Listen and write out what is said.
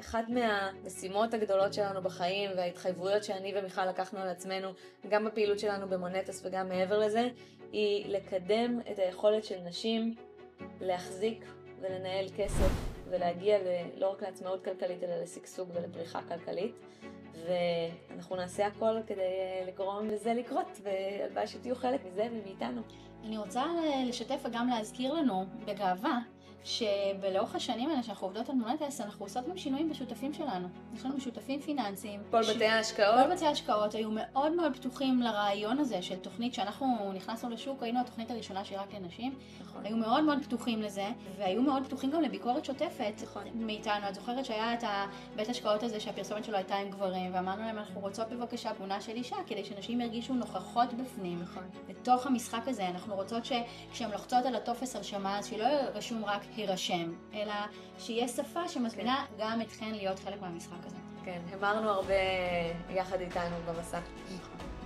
אחת מהמשימות הגדולות שלנו בחיים וההתחייבויות שאני ומיכל לקחנו על עצמנו, גם בפעילות שלנו במונטס וגם מעבר לזה, היא לקדם את היכולת של נשים להחזיק ולנהל כסף ולהגיע לא רק לעצמאות כלכלית אלא לשגשוג ולפריחה כלכלית. ואנחנו נעשה הכל כדי לגרום לזה לקרות, והלוואי שתהיו חלק מזה ומאיתנו. אני רוצה לשתף וגם להזכיר לנו בגאווה שבלאורך השנים האלה שאנחנו עובדות על מונטס, אנחנו עושות גם שינויים בשותפים שלנו. יש לנו שותפים פיננסיים. כל בתי ההשקעות. כל בתי ההשקעות היו מאוד מאוד פתוחים לרעיון הזה של תוכנית שאנחנו נכנסנו לשוק, היינו התוכנית הראשונה שהיא רק לנשים. נכון. היו מאוד מאוד פתוחים לזה, והיו מאוד פתוחים גם לביקורת שוטפת. נכון. מאיתנו. את זוכרת שהיה את הבית השקעות הזה שהפרסומת שלו הייתה עם גברים, ואמרנו להם אנחנו רוצות בבקשה תמונה של אישה, כדי שנשים ירגישו נוכחות בפנים. נכון. בתוך המשחק הזה אנחנו רוצות שכשהן לוחצות על הטופס הרשמה, אז שלא רשום רק הירשם, אלא שיהיה שפה שמזמינה גם אתכן להיות חלק מהמשחק הזה. כן, המרנו הרבה יחד איתנו במסע. נכון.